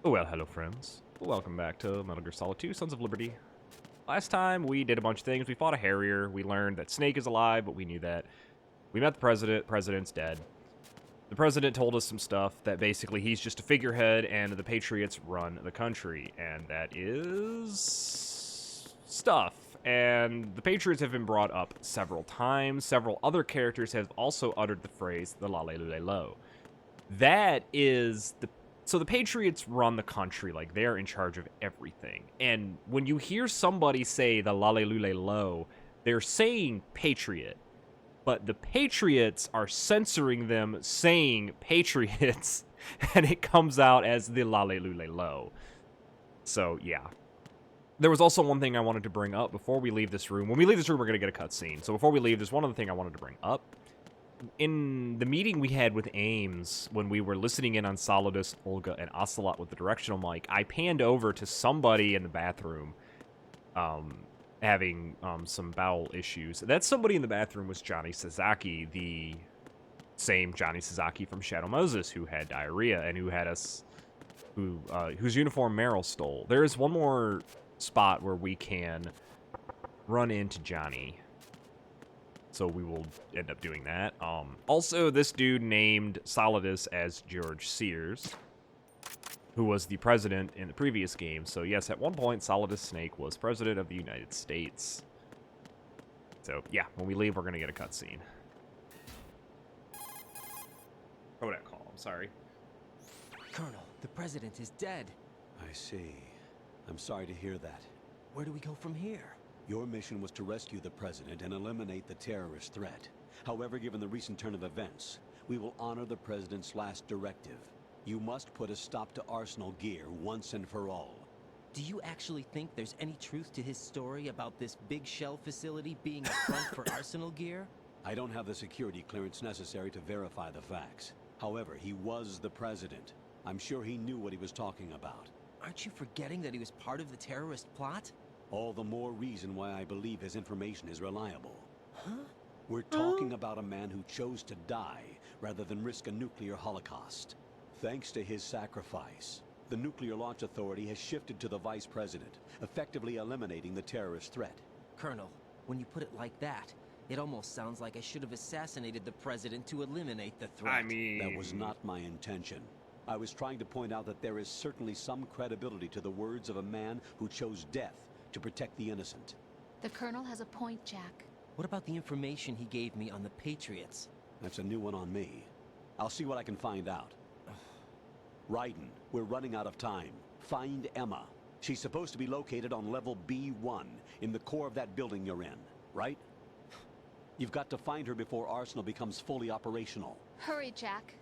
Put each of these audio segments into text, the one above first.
Well, hello friends. Welcome back to Metal Gear Solid 2, Sons of Liberty. Last time, we did a bunch of things. We fought a Harrier. We learned that Snake is alive, but we knew that. We met the President. President's dead. The President told us some stuff that basically he's just a figurehead and the Patriots run the country. And that is... stuff. And the Patriots have been brought up several times. Several other characters have also uttered the phrase, the la-le-lu-le-lo. That is the... So the Patriots run the country, like they're in charge of everything. And when you hear somebody say the la-le-lu-le-lo, they're saying Patriot. But the Patriots are censoring them saying Patriots, and it comes out as the la-le-lu-le-lo. So, yeah. There was also one thing I wanted to bring up before we leave this room. When we leave this room, we're going to get a cutscene. So before we leave, there's one other thing I wanted to bring up. In the meeting we had with Ames, when we were listening in on Solidus, Olga, and Ocelot with the directional mic, I panned over to somebody in the bathroom having some bowel issues. That somebody in the bathroom was Johnny Sasaki, the same Johnny Sasaki from Shadow Moses, who had diarrhea and who had us, whose uniform Meryl stole. There is one more spot where we can run into Johnny. So we will end up doing that. Also, this dude named Solidus as George Sears, who was the president in the previous game. So yes, at one point, Solidus Snake was president of the United States. So yeah, when we leave, we're going to get a cutscene. Kodak call, I'm sorry. Colonel, the president is dead. I see. I'm sorry to hear that. Where do we go from here? Your mission was to rescue the president and eliminate the terrorist threat. However, given the recent turn of events, we will honor the president's last directive. You must put a stop to Arsenal Gear once and for all. Do you actually think there's any truth to his story about this big shell facility being a front for Arsenal Gear? I don't have the security clearance necessary to verify the facts. However, he was the president. I'm sure he knew what he was talking about. Aren't you forgetting that he was part of the terrorist plot? All the more reason why I believe his information is reliable. Huh? We're talking about a man who chose to die rather than risk a nuclear holocaust. Thanks to his sacrifice, the Nuclear Launch Authority has shifted to the vice president, effectively eliminating the terrorist threat. Colonel, when you put it like that, it almost sounds like I should have assassinated the president to eliminate the threat. I mean... That was not my intention. I was trying to point out that there is certainly some credibility to the words of a man who chose death to protect the innocent. The Colonel has a point, Jack. What about the information he gave me on the Patriots? That's a new one on me. I'll see what I can find out. Raiden, we're running out of time. Find Emma. She's supposed to be located on level B1, in the core of that building you're in, right? You've got to find her before Arsenal becomes fully operational. Hurry, Jack.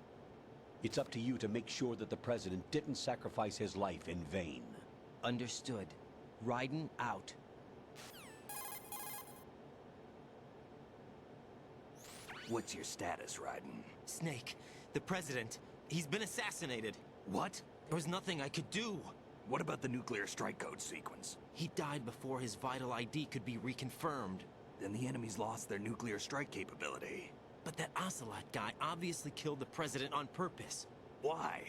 It's up to you to make sure that the president didn't sacrifice his life in vain. Understood. Raiden out. What's your status, Raiden? Snake, the president, he's been assassinated. What? There was nothing I could do. What about the nuclear strike code sequence? He died before his vital ID could be reconfirmed. Then the enemy's lost their nuclear strike capability. But that Ocelot guy obviously killed the president on purpose. Why?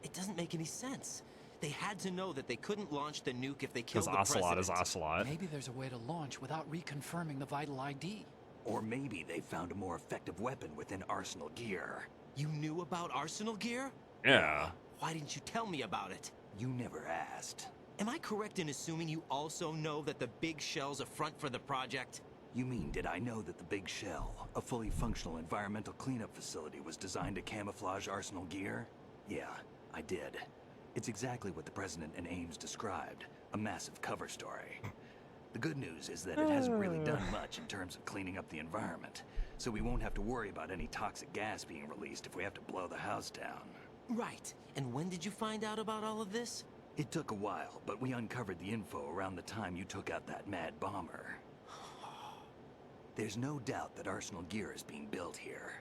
It doesn't make any sense. They had to know that they couldn't launch the nuke if they killed Because the president. Ocelot is Ocelot. Maybe there's a way to launch without reconfirming the vital ID. Or maybe they found a more effective weapon within Arsenal Gear. You knew about Arsenal Gear? Yeah. Why didn't you tell me about it? You never asked. Am I correct in assuming you also know that the big shell's a front for the project? You mean, did I know that the Big Shell, a fully functional environmental cleanup facility, was designed to camouflage Arsenal Gear? Yeah, I did. It's exactly what the President and Ames described, a massive cover story. The good news is that it hasn't really done much in terms of cleaning up the environment, so we won't have to worry about any toxic gas being released if we have to blow the house down. Right. And when did you find out about all of this? It took a while, but we uncovered the info around the time you took out that mad bomber. There's no doubt that Arsenal Gear is being built here.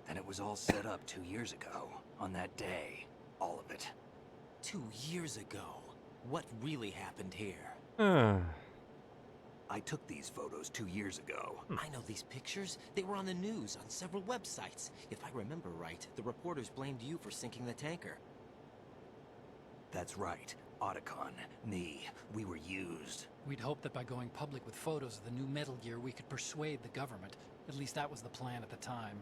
And it was all set up 2 years ago, on that day. All of it. 2 years ago. What really happened here? I took these photos 2 years ago. I know these pictures. They were on the news, on several websites. If I remember right, the reporters blamed you for sinking the tanker. That's right. Otacon, me, we were used. We'd hoped that by going public with photos of the new Metal Gear, we could persuade the government. At least that was the plan at the time.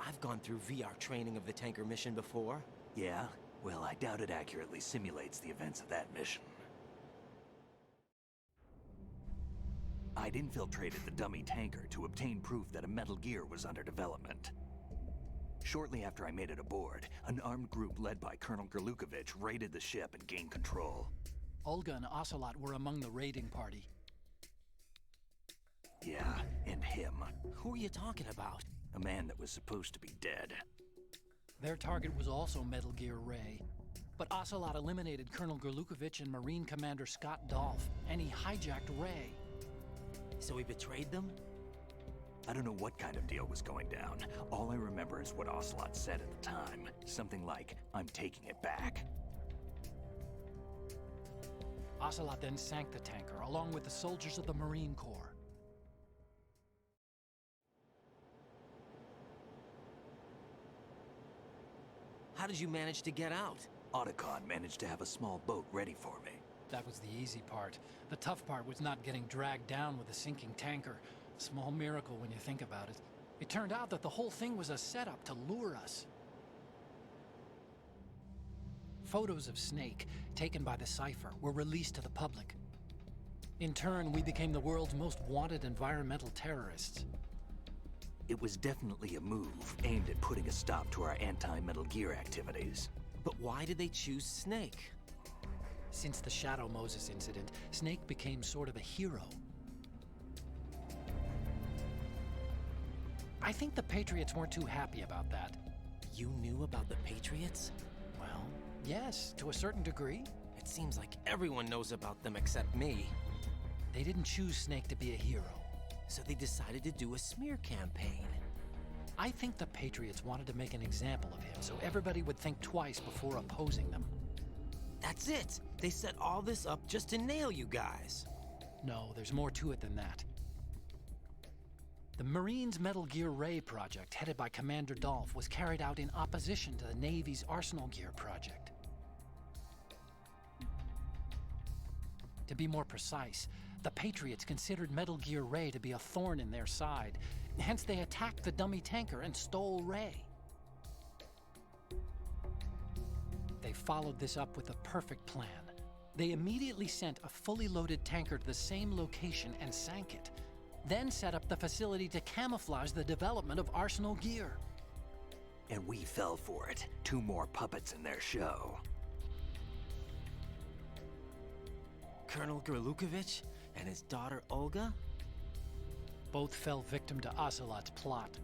I've gone through VR training of the tanker mission before. Yeah? Well, I doubt it accurately simulates the events of that mission. I'd infiltrated the dummy tanker to obtain proof that a Metal Gear was under development. Shortly after I made it aboard, an armed group led by Colonel Gerlukovich raided the ship and gained control. Olga and Ocelot were among the raiding party. Yeah, and him. Who are you talking about? A man that was supposed to be dead. Their target was also Metal Gear Ray. But Ocelot eliminated Colonel Gerlukovich and Marine Commander Scott Dolph, and he hijacked Ray. So he betrayed them? I don't know what kind of deal was going down. All I remember is what Ocelot said at the time. Something like, "I'm taking it back." Ocelot then sank the tanker, along with the soldiers of the Marine Corps. How did you manage to get out? Otacon managed to have a small boat ready for me. That was the easy part. The tough part was not getting dragged down with a sinking tanker. Small miracle when you think about it. It turned out that the whole thing was a setup to lure us. Photos of Snake, taken by the Cypher, were released to the public. In turn, we became the world's most wanted environmental terrorists. It was definitely a move aimed at putting a stop to our anti-Metal Gear activities. But why did they choose Snake? Since the Shadow Moses incident, Snake became sort of a hero. I think the Patriots weren't too happy about that. You knew about the Patriots? Well, yes, to a certain degree. It seems like everyone knows about them except me. They didn't choose Snake to be a hero. So they decided to do a smear campaign. I think the Patriots wanted to make an example of him so everybody would think twice before opposing them. That's it! They set all this up just to nail you guys. No, there's more to it than that. The Marines' Metal Gear Ray project, headed by Commander Dolph, was carried out in opposition to the Navy's Arsenal Gear project. To be more precise, the Patriots considered Metal Gear Ray to be a thorn in their side. Hence, they attacked the dummy tanker and stole Ray. They followed this up with a perfect plan. They immediately sent a fully loaded tanker to the same location and sank it. Then set up the facility to camouflage the development of Arsenal Gear. And we fell for it. 2 more puppets in their show. Colonel Gerlukovich and his daughter Olga? Both fell victim to Ocelot's plot.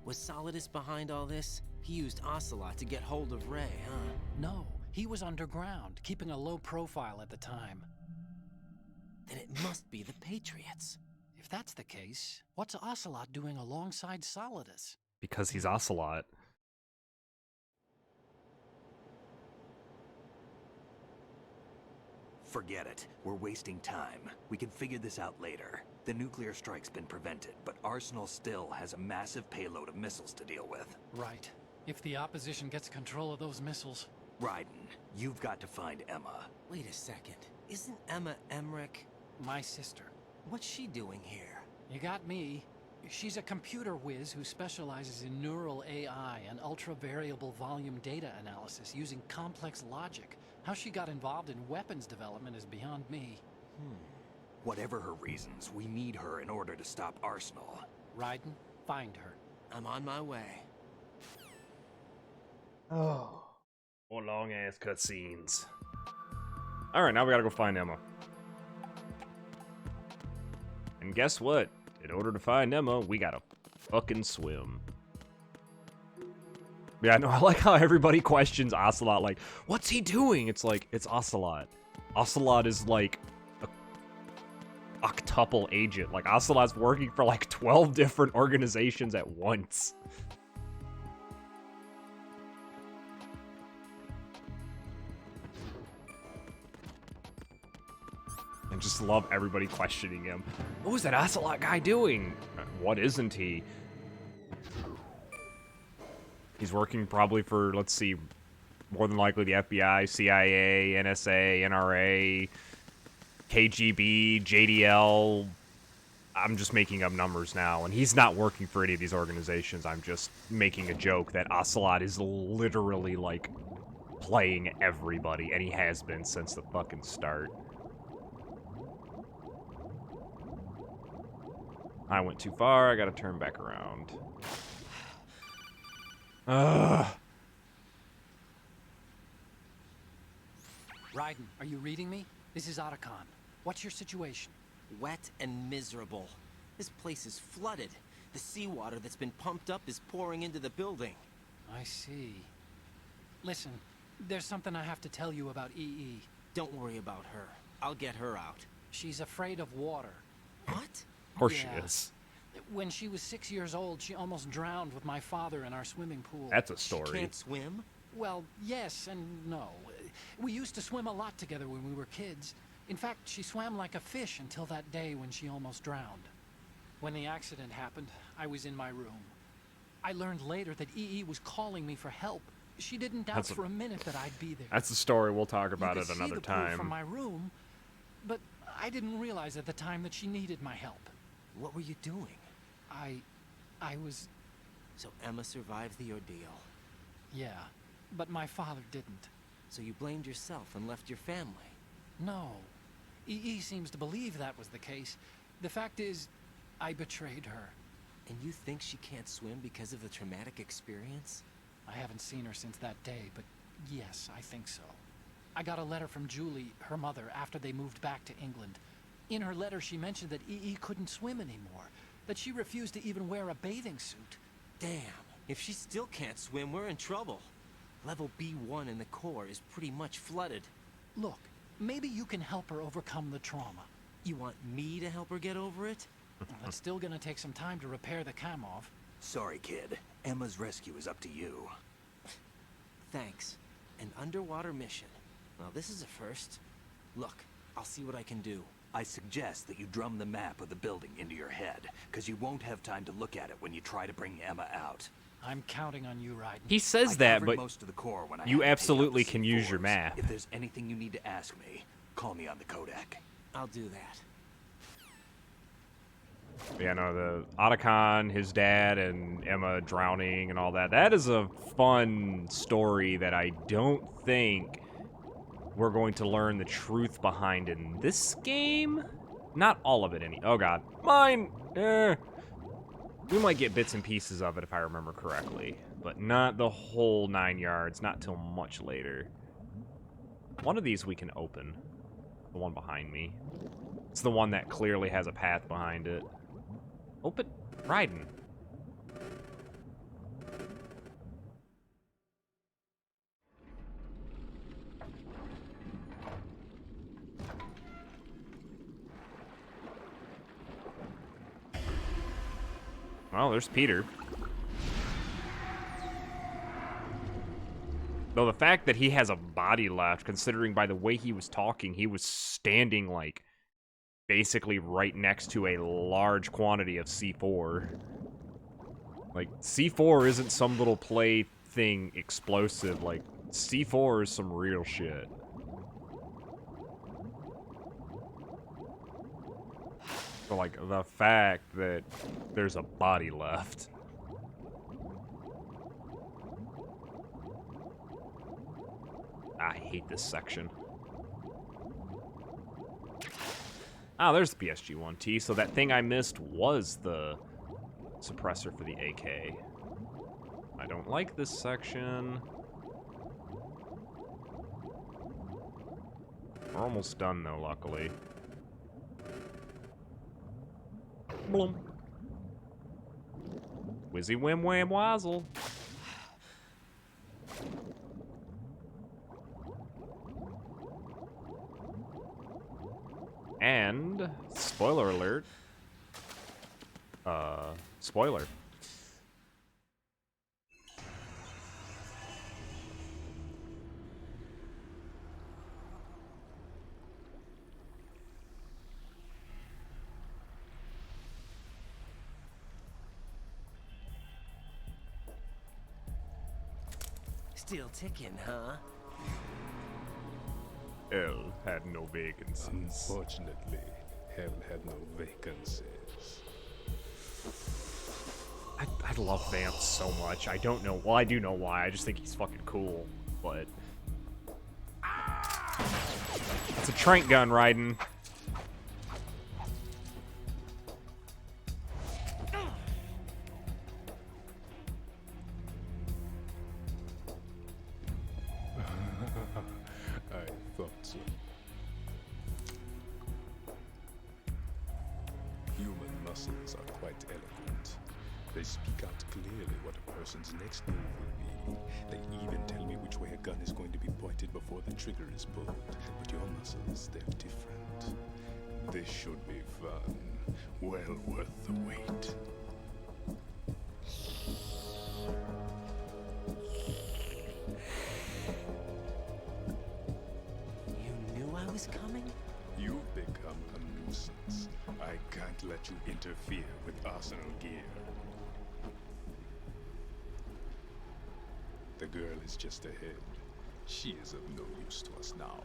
Was Solidus behind all this? He used Ocelot to get hold of Ray, huh? No, he was underground, keeping a low profile at the time. Then it must be the Patriots. If that's the case, what's Ocelot doing alongside Solidus? Because he's Ocelot. Forget it. We're wasting time. We can figure this out later. The nuclear strike's been prevented, but Arsenal still has a massive payload of missiles to deal with. Right. If the opposition gets control of those missiles... Raiden, you've got to find Emma. Wait a second. Isn't Emma Emmerich? My sister. What's she doing here? You got me. She's a computer whiz who specializes in neural AI and ultra-variable volume data analysis using complex logic. How she got involved in weapons development is beyond me. Whatever her reasons, we need her in order to stop Arsenal. Raiden, find her. I'm on my way. Oh. More long-ass cutscenes. Alright, now we gotta go find Emma. And guess what? In order to find Emma, we gotta fucking swim. Yeah, no, I like how everybody questions Ocelot, like, what's he doing? It's like, it's Ocelot. Ocelot is like a octuple agent. Like, Ocelot's working for like 12 different organizations at once. I just love everybody questioning him. What was that Ocelot guy doing? What isn't he? He's working probably for, let's see, more than likely the FBI, CIA, NSA, NRA, KGB, JDL. I'm just making up numbers now, and he's not working for any of these organizations. I'm just making a joke that Ocelot is literally, like, playing everybody, and he has been since the fucking start. I went too far. I gotta turn back around. Ugh. Raiden, are you reading me? This is Otacon. What's your situation? Wet and miserable. This place is flooded. The seawater that's been pumped up is pouring into the building. I see. Listen, there's something I have to tell you about EE. Don't worry about her. I'll get her out. She's afraid of water. What? Of course Yeah. she is. When she was 6 years old, she almost drowned with my father in our swimming pool. That's a She story. can't swim? Well, yes and no. We used to swim a lot together when we were kids. In fact, she swam like a fish until that day when she almost drowned. When the accident happened, I was in my room. I learned later that EE was calling me for help. She didn't doubt for a minute that I'd be there. That's a story. We'll talk about You it could see another the pool time. from my room, but I didn't realize at the time that she needed my help. What were you doing? I was... So Emma survived the ordeal. Yeah, but my father didn't. So you blamed yourself and left your family. No. EE seems to believe that was the case. The fact is, I betrayed her. And you think she can't swim because of the traumatic experience? I haven't seen her since that day, but yes, I think so. I got a letter from Julie, her mother, after they moved back to England. In her letter, she mentioned that EE couldn't swim anymore, that she refused to even wear a bathing suit. Damn, if she still can't swim, we're in trouble. Level B1 in the core is pretty much flooded. Look, maybe you can help her overcome the trauma. You want me to help her get over it? Well, it's still gonna take some time to repair the Kamov. Sorry, kid. Emma's rescue is up to you. Thanks. An underwater mission. Well, this is a first. Look, I'll see what I can do. I suggest that you drum the map of the building into your head, because you won't have time to look at it when you try to bring Emma out. I'm counting on you, Raiden. He says I that, covered but most of the core when I you had to take out absolutely the can use your C4s. map. If there's anything you need to ask me, call me on the Kodak. I'll do that. Yeah, no, the Otacon, his dad, and Emma drowning and all that. That is a fun story that I don't think we're going to learn the truth behind in this game. Not all of it, oh god. Mine! We might get bits and pieces of it if I remember correctly, but not the whole 9 yards, not till much later. One of these we can open. The one behind me. It's the one that clearly has a path behind it. Open. Raiden. Well, there's Peter. Though the fact that he has a body left, considering by the way he was talking, he was standing, like, basically right next to a large quantity of C4. Like, C4 isn't some little plaything explosive. Like, C4 is some real shit. So, like, the fact that there's a body left. I hate this section. Ah, there's the PSG-1T, so that thing I missed was the suppressor for the AK. I don't like this section. We're almost done, though, luckily. Bloom. Whizzy wham wham wazzle. And, spoiler alert. Spoiler. Is Still ticking, huh? Hell had no vacancies. Unfortunately, hell had no vacancies. I love Vamp so much. I don't know. Well, I do know why. I just think he's fucking cool. But it's a trank gun, Raiden. I thought so. Human muscles are quite eloquent. They speak out clearly what a person's next move will be. They even tell me which way a gun is going to be pointed before the trigger is pulled. But your muscles, they're different. This should be fun. Well worth the wait. You knew I was coming? You've become a nuisance. I can't let you interfere with Arsenal gear. The girl is just ahead. She is of no use to us now.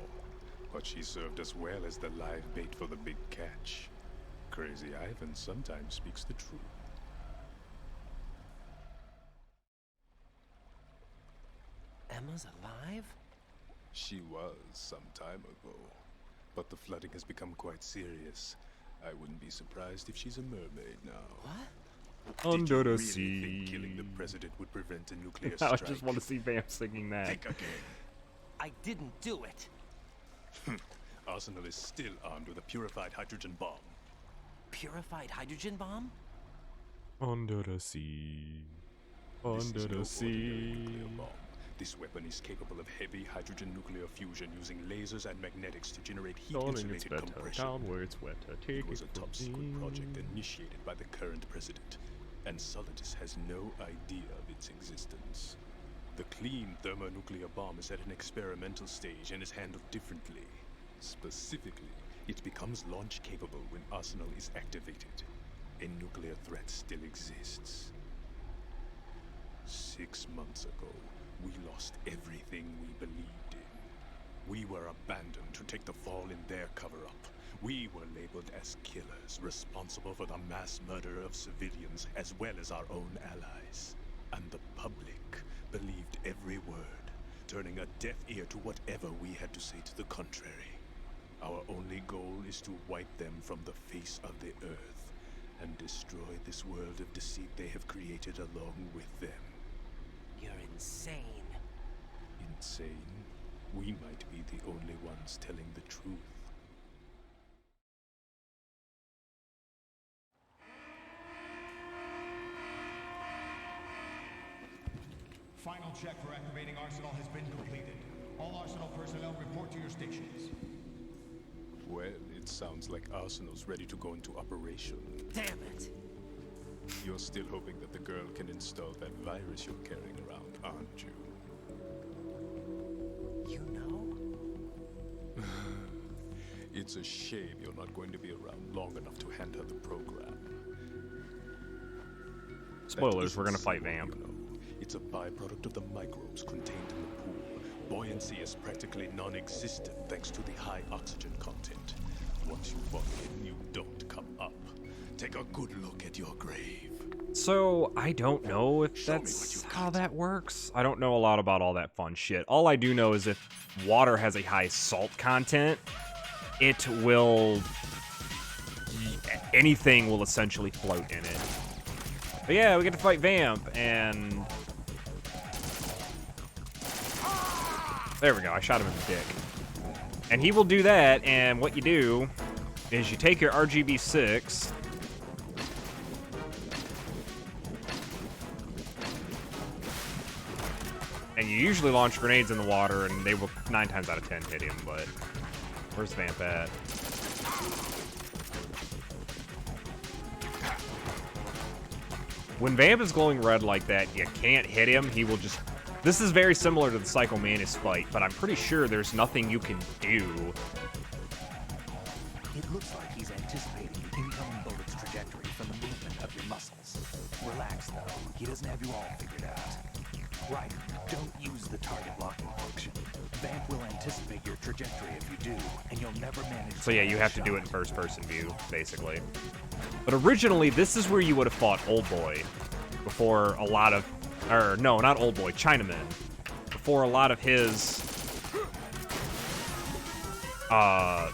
But she served us well as the live bait for the big catch. Crazy Ivan sometimes speaks the truth. Emma's alive? She was some time ago. But the flooding has become quite serious. I wouldn't be surprised if she's a mermaid now. What? Did you Under the really sea. think killing the president would prevent a nuclear I strike? just want to see Vamp singing that. Think again. I didn't do it. Arsenal is still armed with a purified hydrogen bomb. Purified hydrogen bomb? Under the sea. This Under is no the ordinary sea. nuclear bomb. This weapon is capable of heavy hydrogen nuclear fusion using lasers and magnetics to generate Darling, it's heat-insulated better. compression. Down where it's wetter. Take It was it a from top-secret me. project initiated by the current president, and Solidus has no idea of its existence. The clean thermonuclear bomb is at an experimental stage and is handled differently. Specifically, it becomes launch-capable when Arsenal is activated. A nuclear threat still exists. 6 months ago, we lost everything we believed in. We were abandoned to take the fall in their cover-up. We were labeled as killers, responsible for the mass murder of civilians as well as our own allies. And the public believed every word, turning a deaf ear to whatever we had to say to the contrary. Our only goal is to wipe them from the face of the earth and destroy this world of deceit they have created along with them. You're insane. Insane? We might be the only ones telling the truth. Final check for activating Arsenal has been completed. All Arsenal personnel report to your stations. Well, it sounds like Arsenal's ready to go into operation. Damn it! You're still hoping that the girl can install that virus you're carrying around, aren't you? You know? It's a shame you're not going to be around long enough to hand her the program. Spoilers, That we're gonna isn't fight slow, Vamp. you know. It's a byproduct of the microbes contained in the pool. Buoyancy is practically non-existent thanks to the high oxygen content. Once you fall in, you don't come up. Take a good look at your grave. So, I don't know if Show me what that's you how got. that works. I don't know a lot about all that fun shit. All I do know is if water has a high salt content, it will... anything will essentially float in it. But yeah, we get to fight Vamp, and... there we go, I shot him in the dick. And he will do that, and what you do is you take your RGB6... and you usually launch grenades in the water, and they will 9 times out of 10 hit him, but... where's Vamp at? When Vamp is glowing red like that, you can't hit him. He will just... this is very similar to the Psycho Mantis fight, but I'm pretty sure there's nothing you can do. It looks like he's anticipating the incoming bullet's trajectory from the movement of your muscles. Relax, though. He doesn't have you all figured out. Right. Don't use the target locking function. Vamp will anticipate your trajectory if you do, and you'll never manage. So yeah, you have to do it in first-person view, basically. But originally, this is where you would have fought Old Boy before a lot of, or no, not Old Boy, Chinaman. Before a lot of his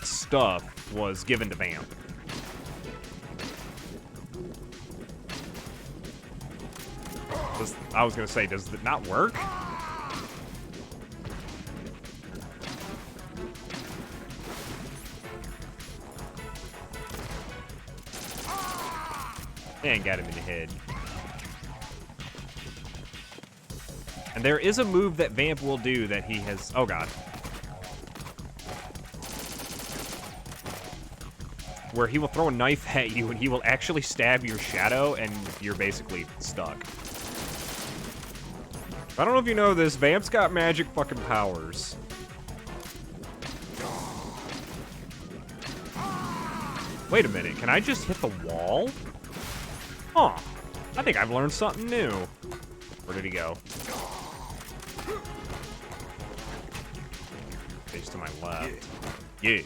stuff was given to Vamp. I was gonna say, does it not work? And got him in the head. And there is a move that Vamp will do that he has... Oh, God. Where he will throw a knife at you and he will actually stab your shadow and you're basically stuck. I don't know if you know this, Vamp's got magic fucking powers. Wait a minute, can I just hit the wall? Huh. I think I've learned something new. Where did he go? He's to my left. Yeah.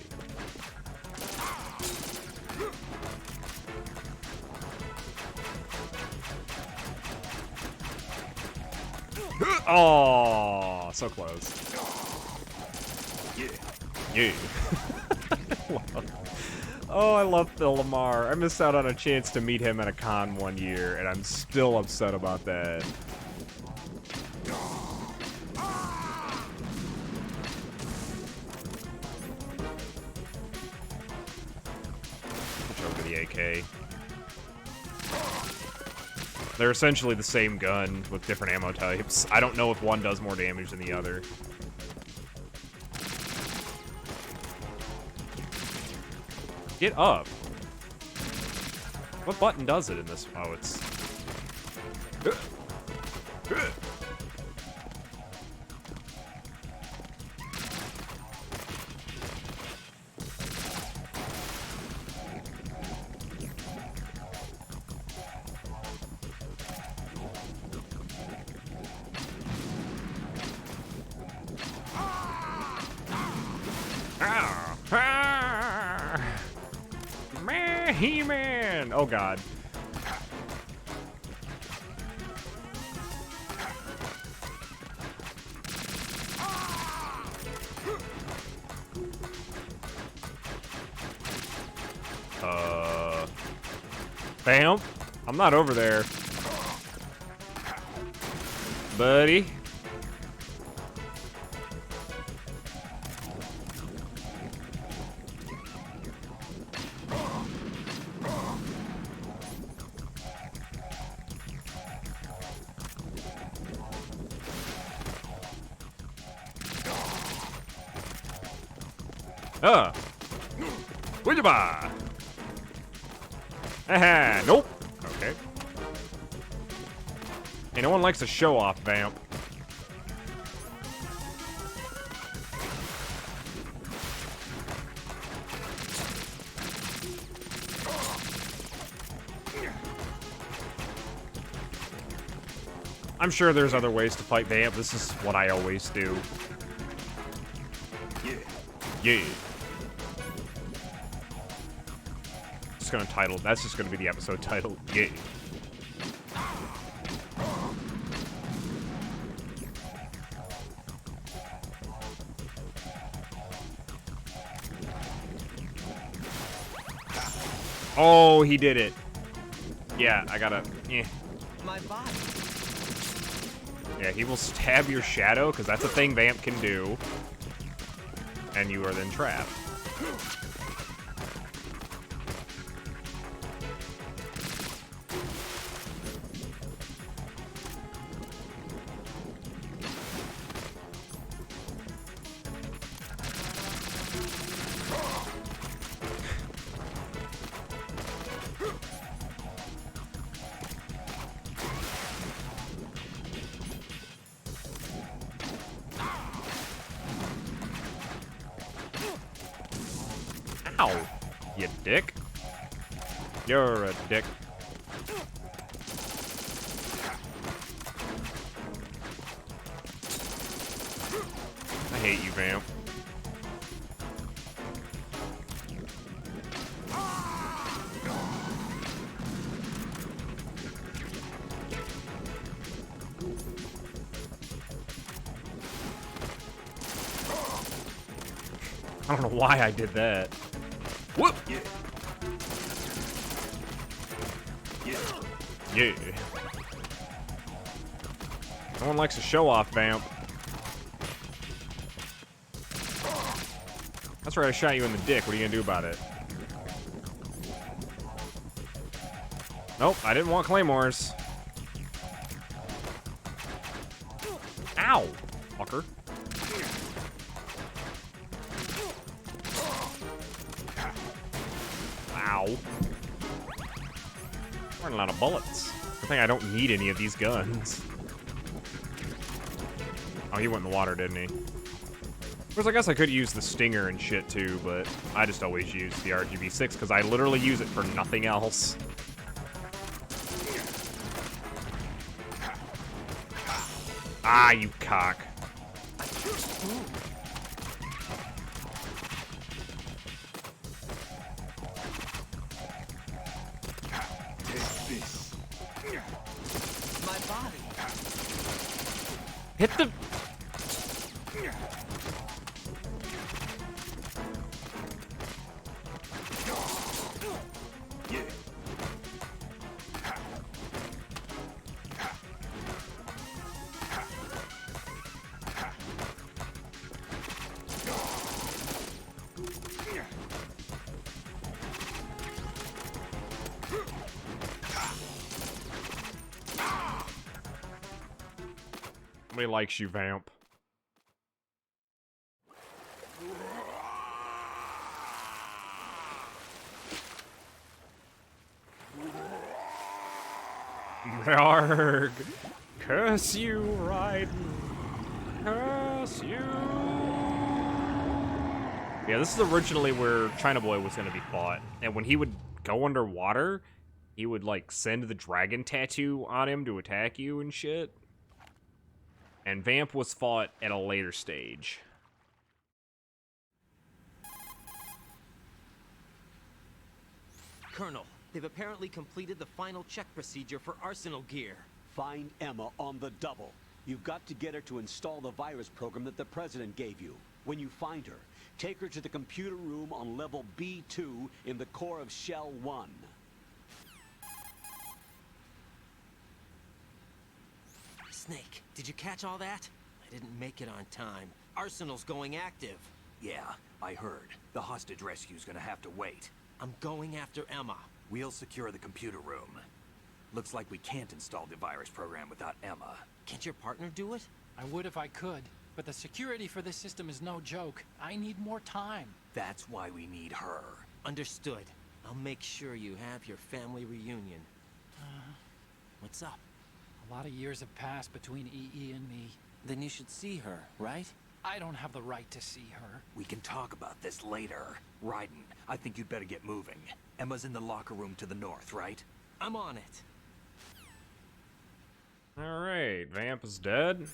Oh, so close. Yeah. Oh, I love Phil Lamar. I missed out on a chance to meet him at a con one year, and I'm still upset about that. Switch over to the AK. They're essentially the same gun with different ammo types. I don't know if one does more damage than the other. Get up. What button does it in this? Oh, it's... He-Man! Oh, God. Bam. I'm not over there. Buddy. Wujaba! Aha! Nope! Okay. Hey, no one likes to show off, Vamp. I'm sure there's other ways to fight Vamp. This is what I always do. Yeah. Just gonna title. That's just gonna be the episode title. Yeah. Oh, he did it. Yeah, I gotta. Yeah. My body. Yeah, he will stab your shadow because that's a thing Vamp can do. And you are then trapped. Ow, you dick. You're a dick. Vamp. I don't know why I did that. Whoop! Yeah. No one likes a show-off, Vamp. That's right, I shot you in the dick. What are you gonna do about it? Nope, I didn't want claymores. Ow! Fucker. Ow. Running out of bullets. I think I don't need any of these guns. Oh, he went in the water, didn't he? Of course, I guess I could use the stinger and shit too, but I just always use the RGB6 because I literally use it for nothing else. Ah, you cock. My body. Hit the... Nobody likes you, Vamp. Arg! Curse you, Raiden! Curse you! Yeah, this is originally where China Boy was gonna be fought, and when he would go underwater, he would, like, send the dragon tattoo on him to attack you and shit. And Vamp was fought at a later stage. Colonel, they've apparently completed the final check procedure for arsenal gear. Find Emma on the double. You've got to get her to install the virus program that the President gave you. When you find her, take her to the computer room on level B2 in the core of Shell 1. Snake, did you catch all that? I didn't make it on time. Arsenal's going active. Yeah, I heard. The hostage rescue's gonna have to wait. I'm going after Emma. We'll secure the computer room. Looks like we can't install the virus program without Emma. Can't your partner do it? I would if I could, but the security for this system is no joke. I need more time. That's why we need her. Understood. I'll make sure you have your family reunion. What's up? A lot of years have passed between EE and me. Then you should see her, right? I don't have the right to see her. We can talk about this later. Raiden, I think you'd better get moving. Emma's in the locker room to the north, right? I'm on it. Alright, Vamp is dead.